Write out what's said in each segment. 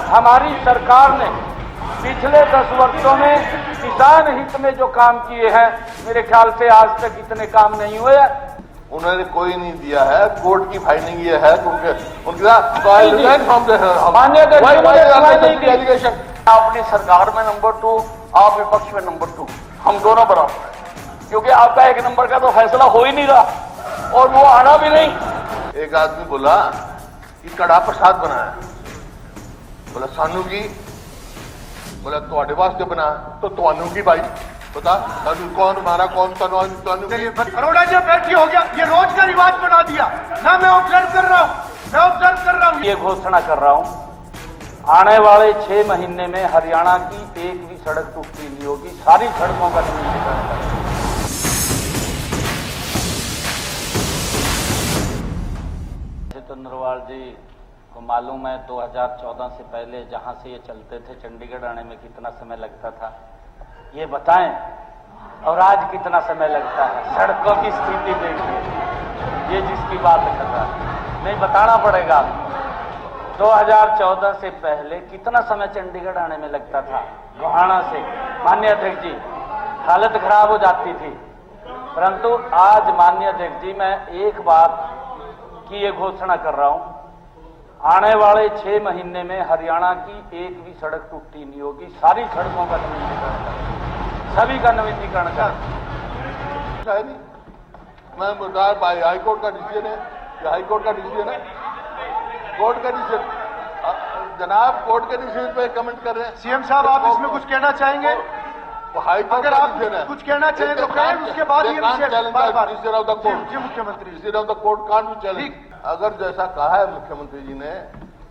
हमारी सरकार ने पिछले 10 वर्षों में किसान हित में जो काम किए हैं, मेरे ख्याल से आज तक इतने काम नहीं हुए। उन्होंने कोई नहीं दिया है, कोर्ट की फाइंडिंग ये है एलिगेशन। अपनी सरकार में नंबर 2, आप विपक्ष में नंबर 2, हम दोनों बराबर हैं, क्योंकि आपका 1 नंबर का तो फैसला हो ही नहीं रहा और वो आना भी नहीं। एक आदमी बोला कि कड़ा प्रसाद बनाया, बोला सानू की, बोला ਤੁਹਾਡੇ ਵਾਸਤੇ बनाया, तो ਤੁਹਾਨੂੰ की भाई बता कौन हमारा कौन अरोड़ा जी बैठी हो गया, ये रोज का रिवाज बना दिया ना। मैं ऑब्जर्व कर रहा हूँ, ये घोषणा कर रहा हूँ, आने वाले 6 महीने में हरियाणा की एक भी सड़क टूटी नहीं होगी, सारी सड़कों का निर्माण करेंगे। चंद्रवाल जी को मालूम है 2014 से पहले जहां से ये चलते थे चंडीगढ़ आने में कितना समय लगता था, ये बताएं, और आज कितना समय लगता है। सड़कों की स्थिति देखिए, ये जिसकी बात कर रहा है, नहीं बताना पड़ेगा। 2014 से पहले कितना समय चंडीगढ़ आने में लगता था गोहाना से, माननीय अध्यक्ष जी, हालत खराब हो जाती थी। परंतु आज माननीय अध्यक्ष जी, मैं एक बात की ये घोषणा कर रहा हूं, आने वाले 6 महीने में हरियाणा की एक भी सड़क टूटी नहीं होगी, सारी सड़कों का नवीनीकरण करें, सभी का नवीनीकरण करें। मैं बता भाई, हाईकोर्ट का डिसीजन है, हाईकोर्ट का डिसीजन है, कोर्ट का डिसीजन। जनाब कोर्ट के डिसीजन पे कमेंट कर रहे हैं। सीएम साहब, आप इसमें कुछ कहना चाहेंगे? अगर आप कुछ कहना चाहें तो कहें, उसके बाद ये मुख्यमंत्री अगर जैसा कहा है मुख्यमंत्री जी ने,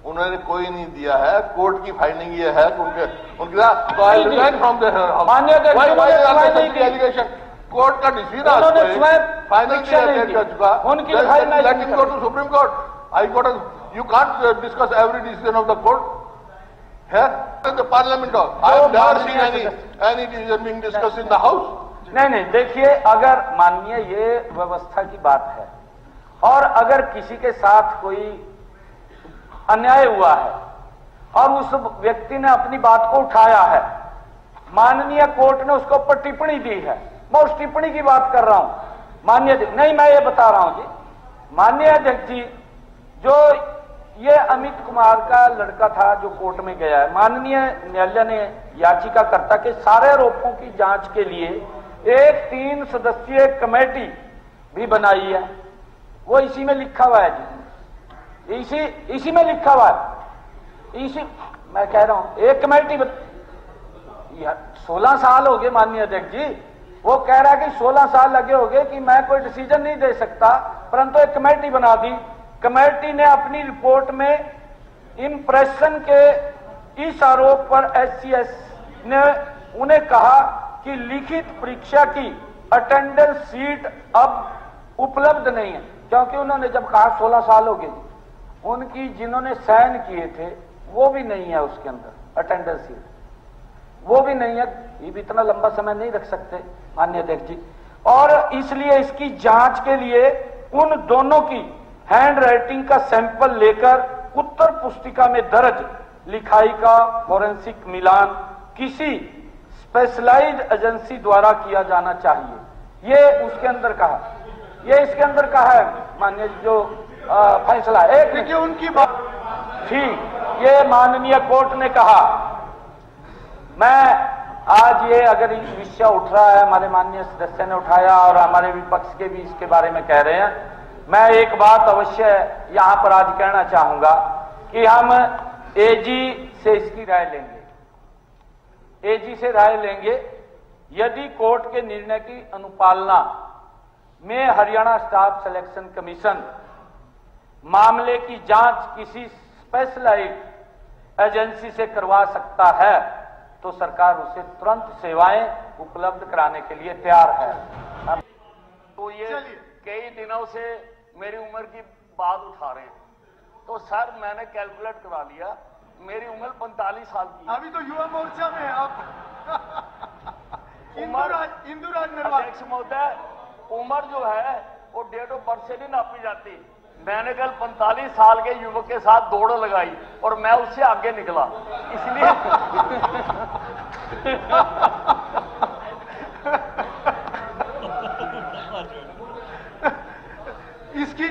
उन्होंने कोई नहीं दिया है, कोर्ट की फाइंडिंग ये है कि एलिगेशन कोर्ट का decision final go to supreme court, high court. You can't discuss every decision of the court है the parliament. I have never seen any decision being discussed in the house. नहीं, देखिए, अगर माननीय ये व्यवस्था की बात है और अगर किसी के साथ कोई अन्याय हुआ है और उस व्यक्ति ने अपनी बात को उठाया है, माननीय कोर्ट ने उसके ऊपर टिप्पणी दी है, मैं उस टिप्पणी की बात कर रहा हूं माननीय। नहीं, मैं ये बता रहा हूं जी, माननीय अध्यक्ष जी, जो ये अमित कुमार का लड़का था जो कोर्ट में गया है, माननीय न्यायालय ने याचिकाकर्ता के सारे आरोपों की जांच के लिए एक 3 सदस्यीय कमेटी भी बनाई है। वो इसी में लिखा हुआ है जी, इसी में लिखा हुआ है, मैं कह रहा हूं एक कमेटी 16 साल हो गए माननीय अध्यक्ष जी। वो कह रहा है कि 16 साल लगे हो गए कि मैं कोई डिसीजन नहीं दे सकता, परंतु एक कमेटी बना दी। कमेटी ने अपनी रिपोर्ट में इंप्रेशन के इस आरोप पर SCS ने उन्हें कहा कि लिखित परीक्षा की अटेंडेंस सीट अब उपलब्ध नहीं है, क्योंकि उन्होंने जब कहा 16 साल हो गए, उनकी जिन्होंने साइन किए थे वो भी नहीं है उसके अंदर अटेंडेंस सीट, वो भी नहीं है। ये भी इतना लंबा समय नहीं रख सकते माननीय अध्यक्ष जी, और इसलिए इसकी जांच के लिए उन दोनों की हैंड राइटिंग का सैंपल लेकर उत्तर पुस्तिका में दर्ज लिखाई का फोरेंसिक मिलान किसी स्पेशलाइज्ड एजेंसी द्वारा किया जाना चाहिए। ये उसके अंदर कहा, ये इसके अंदर कहा है माननीय जो फैसला है। देखिए उनकी बात ठीक, ये माननीय कोर्ट ने कहा। मैं आज ये अगर विषय उठ रहा है, हमारे माननीय सदस्य ने उठाया और हमारे विपक्ष के भी इसके बारे में कह रहे हैं, मैं एक बात अवश्य यहां पर आज कहना चाहूंगा कि हम एजी से इसकी राय लेंगे, एजी से राय लेंगे। यदि कोर्ट के निर्णय की अनुपालना में हरियाणा स्टाफ सिलेक्शन कमीशन मामले की जांच किसी स्पेशलाइज्ड एजेंसी से करवा सकता है तो सरकार उसे तुरंत सेवाएं उपलब्ध कराने के लिए तैयार है। तो ये कई दिनों से मेरी उम्र की बात उठा रहे हैं, तो सर मैंने कैलकुलेट करा लिया, मेरी उम्र 45 साल की। अभी तो युवा मोर्चा में आप अध्यक्ष महोदय, उम्र जो है वो डेट ऑफ बर्थ से नहीं नापी जाती, मैंने कल 45 साल के युवक के साथ दौड़ लगाई और मैं उससे आगे निकला, इसलिए इसकी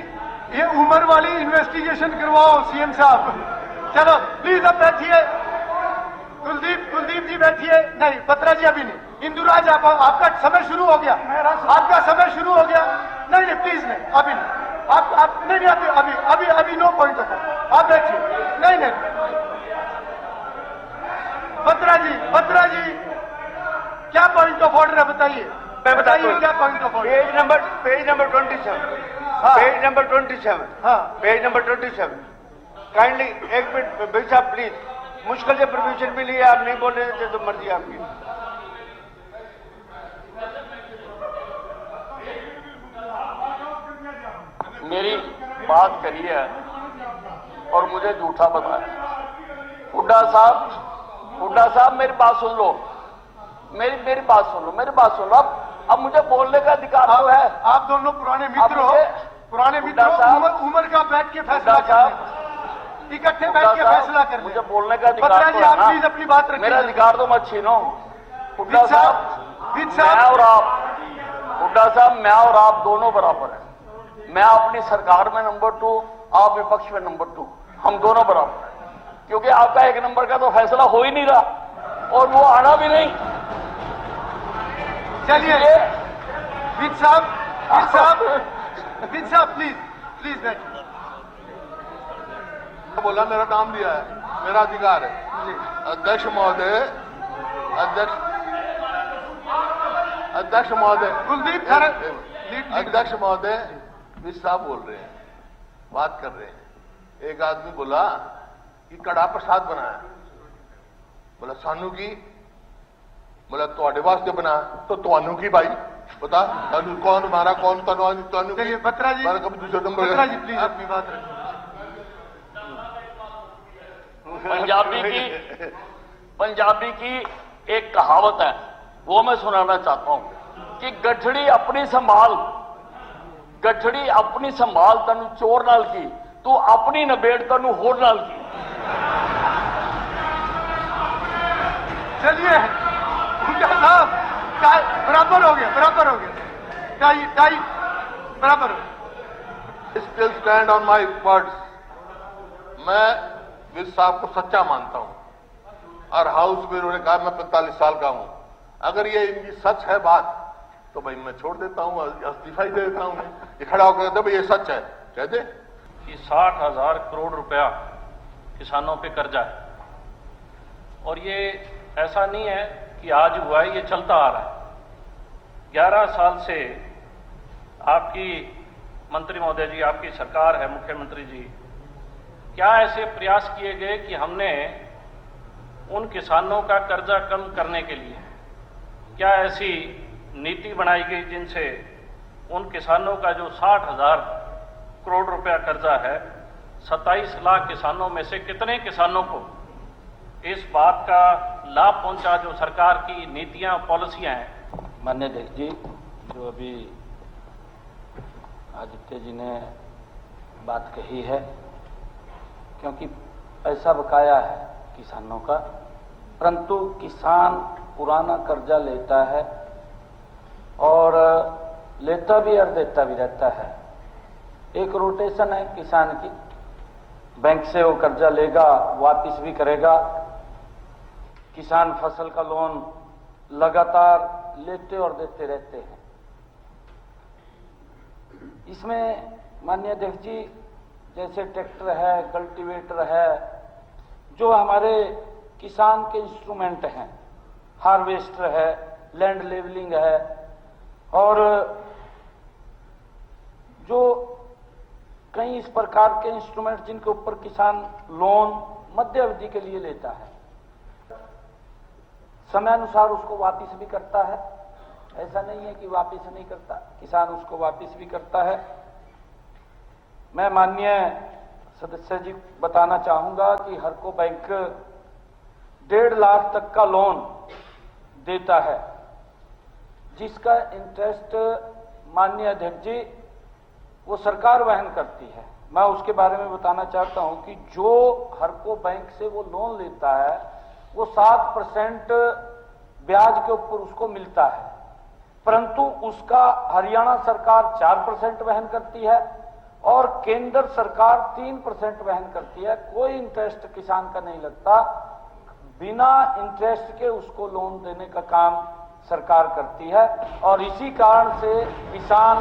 ये उम्र वाली इन्वेस्टिगेशन करवाओ सीएम साहब। चलो प्लीज अब बैठिए। कुलदीप जी बैठिए। नहीं बत्रा जी अभी नहीं। इंदुराज आपका समय शुरू हो गया। आपका समय शुरू हो गया। नहीं प्लीज नहीं, अभी नहीं। आप नहीं अभी नो पॉइंट ऑफ। आप बैठिए। नहीं बत्रा जी क्या पॉइंट ऑफ ऑर्डर है बताइए। बताइए क्या point of order. Page number 27। हाँ। Page number 27। हाँ। Page number 27। काइंडली एक मिनट भाई साहब प्लीज, मुश्किल से परमिशन मिली है, आप नहीं बोल रहे थे तो मर्जी आपकी। मेरी बात करी है और मुझे झूठा बताया। हुड्डा साहब मेरी बात सुन लो, मेरी बात सुन लो। अब मुझे बोलने का अधिकार तो है। आप दोनों पुराने मित्र हो। पुराने मित्र हो। उम्र का बैठ के फैसला कर, इकट्ठे बैठ के फैसला कर। मुझे बोलने का अधिकार बत्रा तो जी है आप ना? प्लीज अपनी बात रखिए। मेरा अधिकार तो मत छीनो। हुड्डा विद साहब मैं और आप दोनों बराबर हैं। मैं अपनी सरकार में नंबर 2, आप विपक्ष में नंबर 2, हम दोनों बराबर हैं, क्योंकि आपका एक नंबर का तो फैसला हो ही नहीं रहा और वो आना भी नहीं। चलिए विद साहब प्लीज बैठिए। बोला मेरा नाम लिया है, मेरा अधिकार है। अध्यक्ष महोदय, अध्यक्ष महोदय, कुलदीप अध्यक्ष महोदय मिस साहब बोल रहे हैं, बात कर रहे हैं। एक आदमी बोला कि कड़ा प्रसाद बनाया, बोला सानू की, बोला ਤੁਹਾਡੇ वास्ते बना तो ਤੁਹਾਨੂੰ की भाई बता ਤੁਹਾਨੂੰ कौन मारा, कौन ਤੁਹਾਨੂੰ चलिए बत्रा जी, दूसरे नंबर बत्रा जी प्लीज अपनी बात रखिए। पंजाबी की एक कहावत है, वो मैं सुनाना चाहता हूं कि गठड़ी अपनी संभाल तनु चोर नाल की, तू अपनी नबेड़ तनु होर नाल की। चलिए हुड्डा साहब बराबर हो गया। टाई बराबर हो गया। Still stand on my words. मैं विद साहब को सच्चा मानता हूं और हाउस में उन्होंने कहा मैं 45 साल का हूं। अगर ये इनकी सच है बात तो भाई मैं छोड़ देता हूं, इस्तीफा ही दे देता हूं। ये खड़ा होकर कहते भाई ये सच है, कहते कि 60,000 करोड़ रुपया किसानों पे कर्जा है और ये ऐसा नहीं है कि आज हुआ है, ये चलता आ रहा है। 11 साल से आपकी मंत्री महोदय जी, आपकी सरकार है, मुख्यमंत्री जी, क्या ऐसे प्रयास किए गए कि हमने उन किसानों का कर्जा कम करने के लिए क्या ऐसी नीति बनाई गई जिनसे उन किसानों का जो 60,000 करोड़ रुपया कर्जा है, 27 लाख किसानों में से कितने किसानों को इस बात का लाभ पहुंचा जो सरकार की नीतियां पॉलिसियां हैं? माननीय अध्यक्ष जी, जो अभी आदित्य जी ने बात कही है, क्योंकि पैसा बकाया है किसानों का, परंतु किसान पुराना कर्जा लेता है और लेता भी और देता भी रहता है। एक रोटेशन है किसान की, बैंक से वो कर्जा लेगा, वापस भी करेगा। किसान फसल का लोन लगातार लेते और देते रहते हैं। इसमें माननीय अध्यक्ष जी, जैसे ट्रैक्टर है, कल्टीवेटर है, जो हमारे किसान के इंस्ट्रूमेंट हैं, हार्वेस्टर है, लैंड लेवलिंग है, और जो कई इस प्रकार के इंस्ट्रूमेंट जिनके ऊपर किसान लोन मध्य अवधि के लिए लेता है, समय अनुसार उसको वापस भी करता है। ऐसा नहीं है कि वापस नहीं करता, किसान उसको वापस भी करता है। मैं माननीय सदस्य जी बताना चाहूंगा कि हर को बैंक 1.5 लाख तक का लोन देता है, जिसका इंटरेस्ट माननीय अध्यक्ष जी वो सरकार वहन करती है। मैं उसके बारे में बताना चाहता हूं कि जो हरको बैंक से वो लोन लेता है वो 7% ब्याज के ऊपर उसको मिलता है, परंतु उसका हरियाणा सरकार 4% वहन करती है और केंद्र सरकार 3% वहन करती है। कोई इंटरेस्ट किसान का नहीं लगता, बिना इंटरेस्ट के उसको लोन देने का काम सरकार करती है और इसी कारण से किसान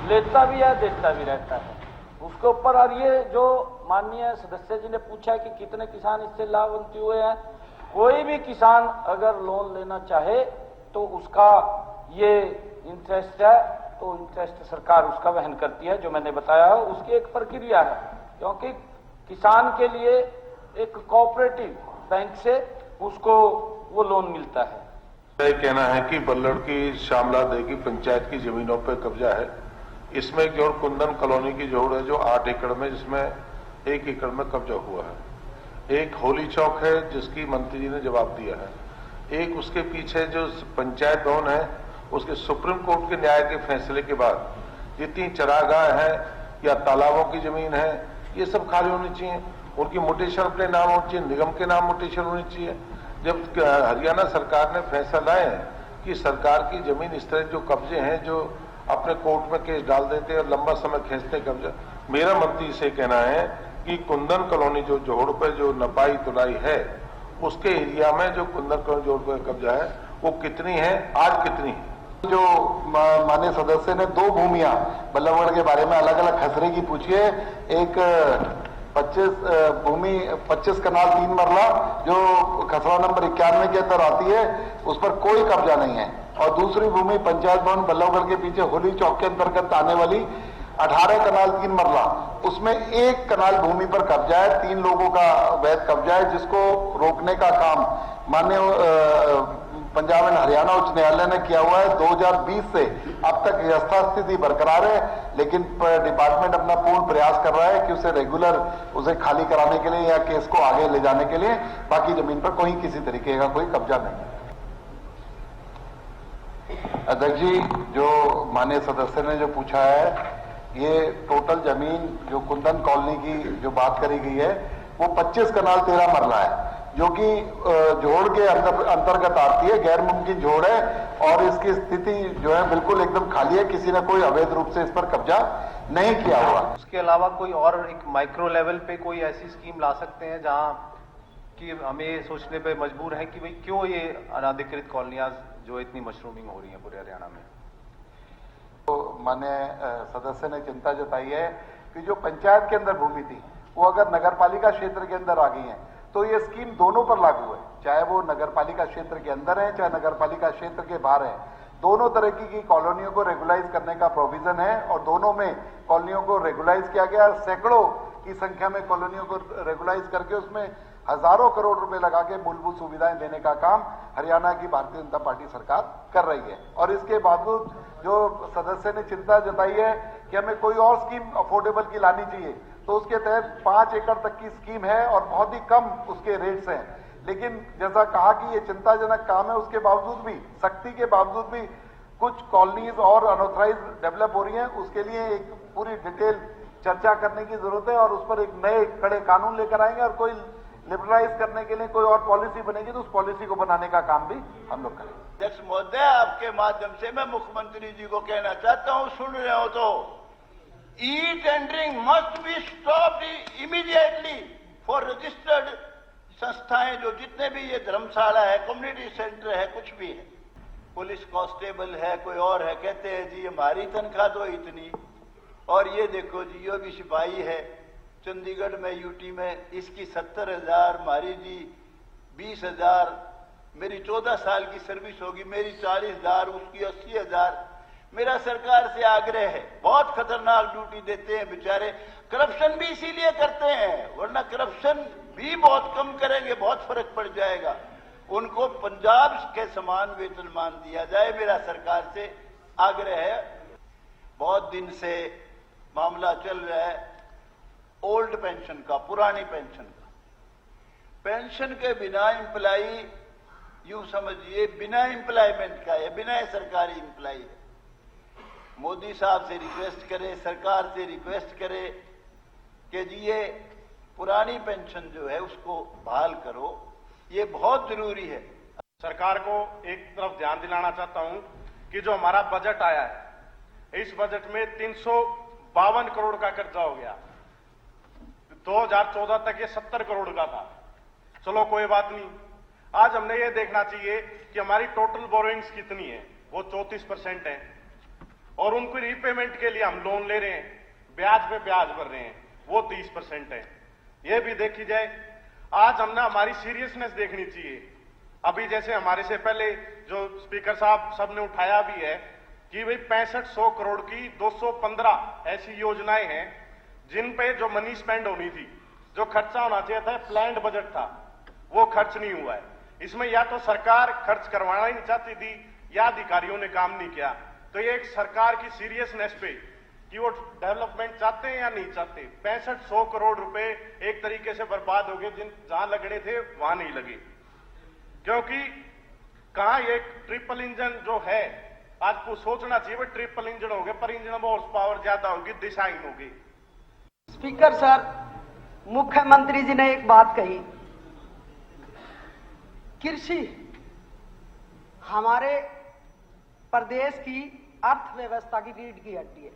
लेता भी है देता भी रहता है उसके ऊपर। और ये जो माननीय सदस्य जी ने पूछा है कि कितने किसान इससे लाभान्वित हुए हैं, कोई भी किसान अगर लोन लेना चाहे तो उसका ये इंटरेस्ट है तो इंटरेस्ट सरकार उसका वहन करती है। जो मैंने बताया है उसकी एक प्रक्रिया है, क्योंकि किसान के लिए एक कोऑपरेटिव बैंक से उसको वो लोन मिलता है। यह कहना है कि बल्लड़ की श्यामला दे की पंचायत की जमीनों पर कब्जा है। इसमें एक जोड़ कुंदन कॉलोनी की जोड़ है जो 8 एकड़ में, जिसमें 1 एकड़ में कब्जा हुआ है। एक होली चौक है जिसकी मंत्री जी ने जवाब दिया है। एक उसके पीछे जो पंचायत भवन है उसके सुप्रीम कोर्ट के न्याय के फैसले के बाद जितनी चरागाह है या तालाबों की जमीन है ये सब खाली होनी चाहिए, उनकी म्यूटेशन अपने नाम होनी चाहिए, निगम के नाम म्यूटेशन होनी चाहिए। जब हरियाणा सरकार ने फैसला लाए कि सरकार की जमीन इस तरह जो कब्जे हैं जो अपने कोर्ट में केस डाल देते हैं और लंबा समय खींचते कब्जा, मेरा मंत्री से कहना है कि कुंदन कॉलोनी जो जोड़ पे जो नपाई तुलाई है उसके एरिया में जो कुंदन कॉलोनी जोड़ पे कब्जा है वो कितनी है, आज कितनी है। जो माननीय सदस्य ने 2 भूमियां बल्लभगढ़ के बारे में अलग अलग खसरे की पूछी है। एक 25 कनाल 3 मरला जो खसरा नंबर 91 के अंदर आती है उस पर कोई कब्जा नहीं है, और दूसरी भूमि पंचायत भवन बल्लभगढ़ के पीछे होली चौक के अंतर्गत आने वाली 18 कनाल 3 मरला, उसमें 1 कनाल भूमि पर कब्जा है, 3 लोगों का वैध कब्जा है, जिसको रोकने का काम माननीय पंजाब एंड हरियाणा उच्च न्यायालय ने किया हुआ है। 2020 से अब तक यथास्थिति बरकरार है, लेकिन डिपार्टमेंट अपना पूर्ण प्रयास कर रहा है कि उसे रेगुलर उसे खाली कराने के लिए या केस को आगे ले जाने के लिए। बाकी जमीन पर कोई किसी तरीके का कोई कब्जा नहीं है। अध्यक्ष जी, जो माननीय सदस्य ने जो पूछा है ये टोटल जमीन जो कुंदन कॉलोनी की जो बात करी गई है वो 25 कनाल 13 मरला है, जो कि जोड़ के अंतर्गत आती है, गैर मुमकिन जोड़ है और इसकी स्थिति जो है बिल्कुल एकदम खाली है, किसी ने कोई अवैध रूप से इस पर कब्जा नहीं किया हुआ। उसके अलावा कोई और एक माइक्रो लेवल पे कोई ऐसी स्कीम ला सकते हैं जहां कि हमें ये सोचने पे मजबूर है कि भाई क्यों ये अनाधिकृत कॉलोनियां जो इतनी मशरूमिंग हो रही है पूरे हरियाणा में। तो माननीय सदस्य ने चिंता जताई है कि जो पंचायत के अंदर भूमि थी वो अगर नगरपालिका क्षेत्र के अंदर आ गई है तो ये स्कीम दोनों पर लागू है, चाहे वो नगरपालिका क्षेत्र के अंदर है चाहे नगरपालिका क्षेत्र के बाहर है। दोनों तरह की कॉलोनियों को रेगुलाइज करने का प्रोविजन है और दोनों में कॉलोनियों को रेगुलाइज किया गया। सैकड़ों की संख्या में कॉलोनियों को रेगुलाइज करके उसमें हजारों करोड़ रुपए लगा के मूलभूत सुविधाएं देने का काम हरियाणा की भारतीय जनता पार्टी सरकार कर रही है। और इसके बावजूद जो सदस्य ने चिंता जताई है कि हमें कोई और स्कीम अफोर्डेबल की लानी चाहिए, तो उसके तहत 5 एकड़ तक की स्कीम है और बहुत ही कम उसके रेट्स हैं। लेकिन जैसा कहा कि ये चिंताजनक काम है, उसके बावजूद भी, सख्ती के बावजूद भी कुछ कॉलोनीज और अनऑथराइज डेवलप हो रही हैं। उसके लिए एक पूरी डिटेल चर्चा करने की जरूरत है और उस पर एक नए कड़े कानून लेकर आएंगे और कोई लिबरलाइज करने के लिए कोई और पॉलिसी बनेगी तो उस पॉलिसी को बनाने का काम भी हम लोग करेंगे। अध्यक्ष महोदय, आपके माध्यम से मैं मुख्यमंत्री जी को कहना चाहता हूं, सुन रहे हो तो e tendering must be stopped immediately for registered संस्थाएं, जो जितने भी ये धर्मशाला है, कम्युनिटी सेंटर है, कुछ भी है, पुलिस कांस्टेबल है, कोई और है, कहते हैं जी हमारी तनख्वाह तो इतनी, और ये देखो जी ये भी सिपाही है चंडीगढ़ में, यूटी में, इसकी 70,000, हमारी जी 20,000, मेरी 14 साल की सर्विस होगी, मेरी 40,000, उसकी 80,000। मेरा सरकार से आग्रह है, बहुत खतरनाक ड्यूटी देते हैं बेचारे, करप्शन भी इसीलिए करते हैं, वरना करप्शन भी बहुत कम करेंगे, बहुत फर्क पड़ जाएगा। उनको पंजाब के समान वेतनमान दिया जाए, मेरा सरकार से आग्रह है। बहुत दिन से मामला चल रहा है ओल्ड पेंशन का, पुरानी पेंशन का। पेंशन के बिना एम्प्लाई, यूं समझिए बिना एम्प्लॉयमेंट का है, बिना सरकारी एम्प्लॉय है। मोदी साहब से रिक्वेस्ट करें, सरकार से रिक्वेस्ट करें कि जी ये पुरानी पेंशन जो है उसको बहाल करो, ये बहुत जरूरी है। सरकार को एक तरफ ध्यान दिलाना चाहता हूं कि जो हमारा बजट आया है, इस बजट में 352 करोड़ का कर्जा हो गया। 2014 तक ये 70 करोड़ का था। चलो कोई बात नहीं, आज हमने ये देखना चाहिए कि हमारी टोटल बोरोइंग्स कितनी है, वो 34% है, और उनको रीपेमेंट के लिए हम लोन ले रहे हैं, ब्याज पे ब्याज भर रहे हैं, वो 30% है। ये भी देखी जाए। आज हमने हमारी सीरियसनेस देखनी चाहिए। अभी जैसे हमारे से पहले जो स्पीकर साहब सबने उठाया भी है कि भाई 6500 करोड़ की 215 ऐसी योजनाएं हैं जिन पे जो मनी स्पेंड होनी थी, जो खर्चा होना चाहिए था, प्लान्ड बजट था, वो खर्च नहीं हुआ है। इसमें या तो सरकार खर्च करवाना ही नहीं चाहती थी या अधिकारियों ने काम नहीं किया। तो ये एक सरकार की सीरियसनेस पे कि वो डेवलपमेंट चाहते हैं या नहीं चाहते। 6500 करोड़ रुपए एक तरीके से बर्बाद हो गए, जहां लगने थे वहां नहीं लगे, क्योंकि कहां ये ट्रिपल इंजन जो है, आज को सोचना चाहिए भाई ट्रिपल इंजन हो गए, पर इंजन में हॉर्स पावर ज्यादा होगी, दिशाहीन होगी। स्पीकर सर, मुख्यमंत्री जी ने एक बात कही, कृषि हमारे प्रदेश की अर्थव्यवस्था की रीढ़ की हड्डी है,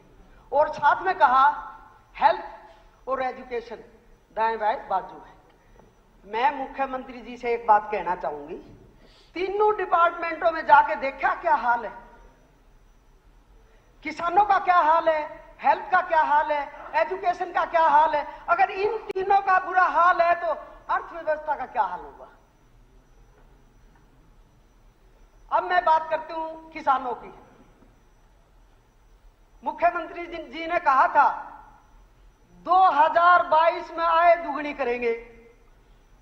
और साथ में कहा हेल्थ और एजुकेशन दाएं बाएं बाजू है। मैं मुख्यमंत्री जी से एक बात कहना चाहूंगी, तीनों डिपार्टमेंटों में जाके देखा क्या हाल है, किसानों का क्या हाल है, हेल्थ का क्या हाल है, एजुकेशन का क्या हाल है। अगर इन तीनों का बुरा हाल है तो अर्थव्यवस्था का क्या हाल होगा। अब मैं बात करती हूं किसानों की। मुख्यमंत्री जी ने कहा था 2022 में आय दुगनी करेंगे,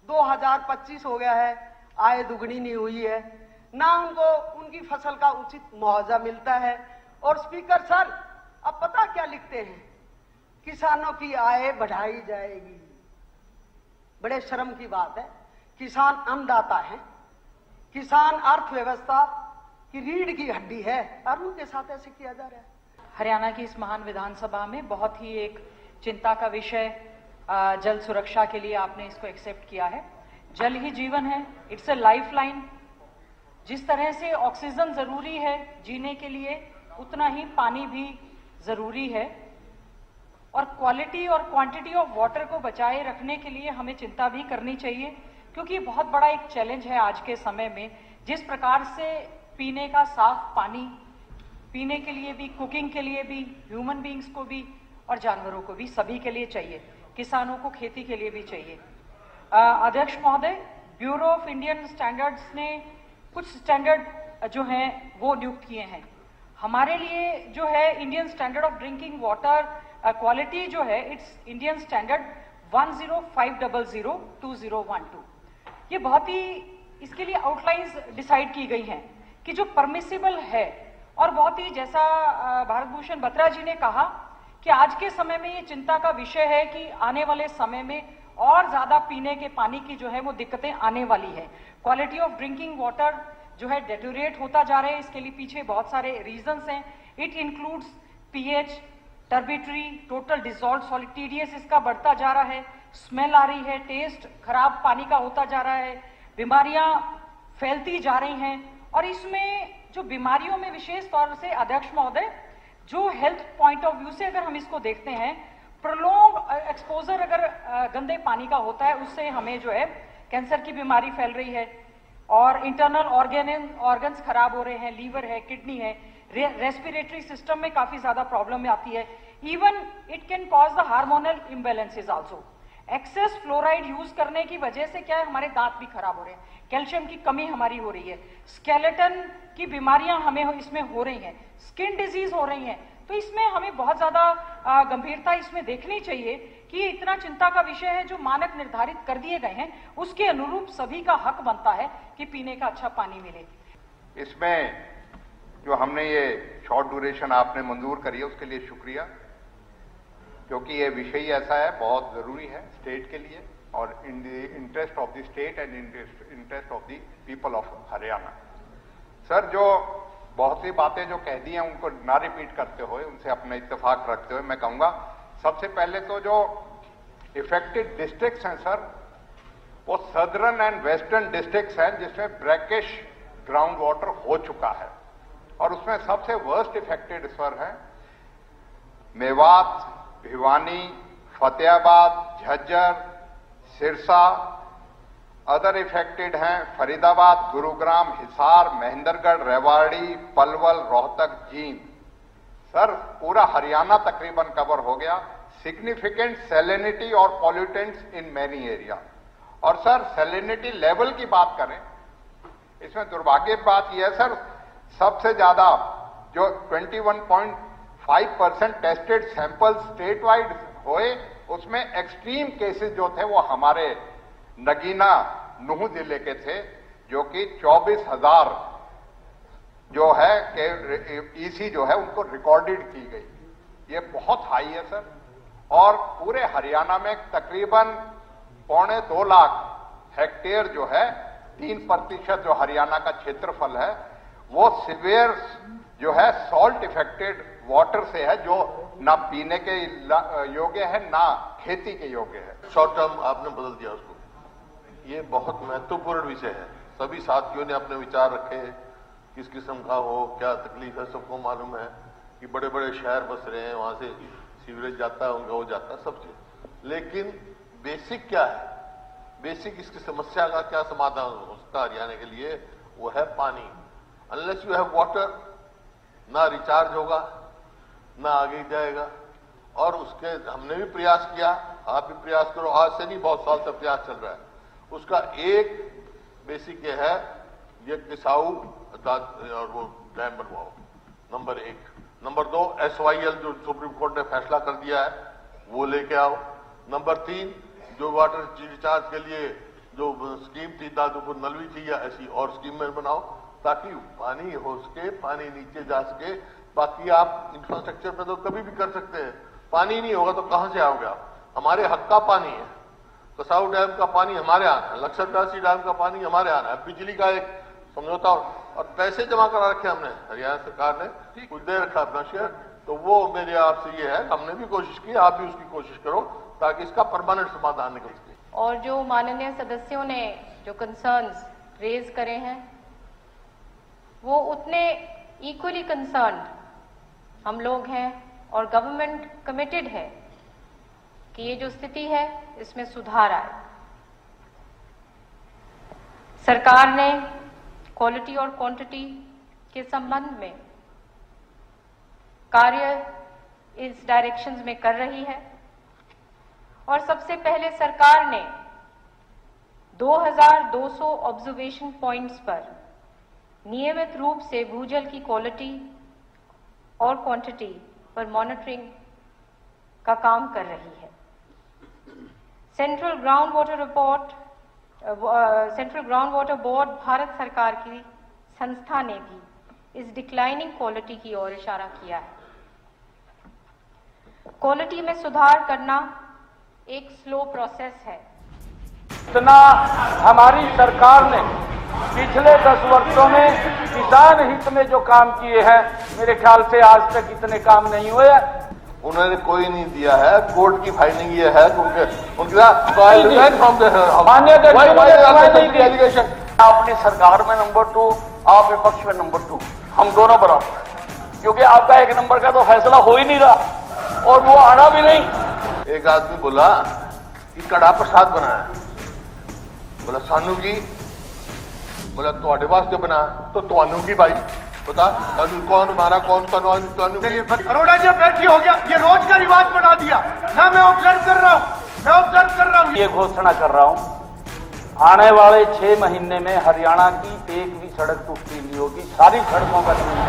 2025 हो गया है, आय दुगनी नहीं हुई है, ना उनको उनकी फसल का उचित मुआवजा मिलता है। और स्पीकर सर, अब पता क्या लिखते हैं, किसानों की आय बढ़ाई जाएगी। बड़े शर्म की बात है, किसान अन्नदाता है, किसान अर्थव्यवस्था की रीढ़ की हड्डी है, और उनके साथ ऐसे किया जा रहा है। हरियाणा की इस महान विधानसभा में बहुत ही एक चिंता का विषय जल सुरक्षा के लिए आपने इसको एक्सेप्ट किया है। जल ही जीवन है, इट्स ए लाइफ लाइन। जिस तरह से ऑक्सीजन जरूरी है जीने के लिए, उतना ही पानी भी जरूरी है, और क्वालिटी और क्वांटिटी ऑफ वाटर को बचाए रखने के लिए हमें चिंता भी करनी चाहिए, क्योंकि बहुत बड़ा एक चैलेंज है आज के समय में। जिस प्रकार से पीने का साफ पानी, पीने के लिए भी, कुकिंग के लिए भी, ह्यूमन बीइंग्स को भी और जानवरों को भी, सभी के लिए चाहिए, किसानों को खेती के लिए भी चाहिए। अध्यक्ष महोदय, ब्यूरो ऑफ इंडियन स्टैंडर्ड्स ने कुछ स्टैंडर्ड जो हैं वो नियुक्त किए हैं। हमारे लिए जो है Indian standard of drinking water quality जो है, इट्स इंडियन स्टैंडर्ड 105002012। ये बहुत ही, इसके लिए आउटलाइंस डिसाइड की गई हैं कि जो परमिसिबल है, और बहुत ही जैसा भारत भूषण बत्रा जी ने कहा कि आज के समय में ये चिंता का विषय है कि आने वाले समय में और ज्यादा पीने के पानी की जो है वो दिक्कतें आने वाली है। क्वालिटी ऑफ ड्रिंकिंग वाटर जो है डेटोरेट होता जा रहा है, इसके लिए पीछे बहुत सारे रीजंस हैं। It includes pH, turbidity, total dissolved solid, TDS इसका बढ़ता जा रहा है, स्मेल आ रही है, टेस्ट खराब पानी का होता जा रहा है, बीमारियां फैलती जा रही हैं। और इसमें जो बीमारियों में विशेष तौर से अध्यक्ष महोदय, जो हेल्थ पॉइंट ऑफ व्यू से अगर हम इसको देखते हैं, प्रोलॉन्ग एक्सपोजर अगर गंदे पानी का होता है, उससे हमें जो है कैंसर की बीमारी फैल रही है, और इंटरनल ऑर्गन्स खराब हो रहे हैं, लीवर है, किडनी है, रेस्पिरेटरी सिस्टम में काफी ज्यादा प्रॉब्लम आती है। Even it can cause the hormonal imbalances also. Excess fluoride use करने की वजह से क्या है, हमारे दांत भी खराब हो रहे हैं, कैल्शियम की कमी हमारी हो रही है, स्केलेटन की बीमारियां हमें इसमें हो रही हैं, स्किन डिजीज हो रही हैं। तो इसमें हमें बहुत ज्यादा गंभीरता इसमें देखनी चाहिए कि इतना चिंता का विषय है, जो मानक निर्धारित कर दिए गए हैं उसके अनुरूप सभी का हक बनता है कि पीने का अच्छा पानी मिले। इसमें जो हमने ये शॉर्ट ड्यूरेशन आपने मंजूर करी है उसके लिए शुक्रिया, क्योंकि ये विषय ऐसा है, बहुत जरूरी है स्टेट के लिए, और in the interest of the state and interest of the people of Haryana. Sir, जो बहुत सी बातें जो कह दी हैं उनको ना रिपीट करते हुए, उनसे अपना इत्तेफाक रखते हुए मैं कहूंगा, सबसे पहले तो जो इफेक्टेड डिस्ट्रिक्ट्स हैं सर, वो सदर्न एंड वेस्टर्न डिस्ट्रिक्ट्स हैं जिसमें ब्रैकिश ग्राउंड वाटर हो चुका है, और उसमें सबसे वर्स्ट इफेक्टेड इस पर है मेवात, भिवानी, फतेहाबाद, झज्जर, सिरसा। अदर इफेक्टेड हैं फरीदाबाद, गुरुग्राम, हिसार, महेंद्रगढ़, रेवाड़ी, पलवल, रोहतक, जींद। सर पूरा हरियाणा तकरीबन कवर हो गया। सिग्निफिकेंट सैलिनिटी और पॉल्यूटेंट्स इन मैनी एरिया। और सर सैलिनिटी लेवल की बात करें, इसमें दुर्भाग्य की बात यह है सर, सबसे ज्यादा जो 21.5% टेस्टेड सैंपल स्टेट वाइड हुए, उसमें एक्सट्रीम केसेस जो थे वो हमारे नगीना नूह जिले के थे, जो कि 24,000 जो है कि ईसी जो है उनको रिकॉर्डेड की गई। ये बहुत हाई है सर। और पूरे हरियाणा में तकरीबन 2.25 लाख हेक्टेयर जो है, 3% जो हरियाणा का क्षेत्रफल है, वो सीवियर जो है सॉल्ट इफेक्टेड वाटर से है, जो ना पीने के योग्य है ना खेती के योग्य है। शॉर्ट टर्म आपने बदल दिया उसको। ये बहुत महत्वपूर्ण विषय है। सभी साथियों ने अपने विचार रखे, किस किस्म का हो, क्या तकलीफ है, सबको मालूम है कि बड़े बड़े शहर बस रहे हैं, वहां से सीवरेज जाता है, उनका हो जाता है, सब चीज। लेकिन बेसिक क्या है, बेसिक इसकी समस्या का क्या समाधान हो सकता है हरियाणा के लिए, वो है पानी। अनलेस यू हैव वाटर, ना रिचार्ज होगा, ना आगे जाएगा। और उसके हमने भी प्रयास किया, आप भी प्रयास करो, आज से नहीं बहुत साल से प्रयास चल रहा है। उसका एक बेसिक ये है, ये किसाऊ और वो डैम बनवाओ, नंबर 1। नंबर 2 SYL जो सुप्रीम कोर्ट ने फैसला कर दिया है वो लेके आओ। नंबर 3 जो वाटर रिचार्ज के लिए जो स्कीम थी, दादूपुर नलवी थी, या ऐसी और स्कीम में बनाओ, ताकि पानी हो सके, पानी नीचे जा सके। बाकी आप इंफ्रास्ट्रक्चर पे तो कभी भी कर सकते हैं, पानी नहीं होगा तो कहां से आओगे आप? हमारे हक का पानी है, कसाऊ डैम का पानी हमारे आना है, लक्ष्मणदासी डैम का पानी हमारे आना है, बिजली का एक समझौता और पैसे जमा करा रखे हमने, हरियाणा सरकार ने कुछ दे रखा अपना शेयर। तो वो मेरे आपसे ये है, हमने भी कोशिश की, आप भी उसकी कोशिश करो ताकि इसका परमानेंट समाधान निकल सके। और जो माननीय सदस्यों ने जो कंसर्न्स रेज करे हैं, वो उतने इक्वली कंसर्न हम लोग हैं, और गवर्नमेंट कमिटेड है कि ये जो स्थिति है इसमें सुधार आए। सरकार ने क्वालिटी और क्वांटिटी के संबंध में कार्य इस डायरेक्शंस में कर रही है, और सबसे पहले सरकार ने 2200 ऑब्जर्वेशन पॉइंट्स पर नियमित रूप से भूजल की क्वालिटी और क्वांटिटी पर मॉनिटरिंग का काम कर रही है। Central ground water board Bharat सरकार की संस्था ने भी इस डिक्लाइनिंग क्वालिटी की ओर इशारा किया है। क्वालिटी में सुधार करना एक स्लो प्रोसेस है। इतना हमारी सरकार ने पिछले 10 वर्षों में किसान हित में जो काम किए हैं, मेरे ख्याल से आज तक इतने काम नहीं हुए। उन्होंने कोई नहीं दिया है, कोर्ट की फाइंडिंग ये है एलिगेशन। अपनी सरकार में नंबर 2, आप विपक्ष में नंबर 2, हम दोनों बराबर, क्योंकि आपका 1 नंबर का तो फैसला हो ही नहीं रहा और वो आना भी नहीं। एक आदमी बोला कि कड़ा प्रसाद बनाया, बोला सानू की, बोला ਤੁਹਾਡੇ वास्ते बना, तो ਤੁਹਾਨੂੰ की भाई बता, कौन मारा, कौन अरोड़ा जी बैठी हो गया, ये रोज का रिवाज बना दिया ना। मैं ऑब्जर्व कर रहा हूँ, ये घोषणा कर रहा हूँ, आने वाले 6 महीने में हरियाणा की एक भी सड़क टूटती नहीं होगी, सारी सड़कों का निर्माण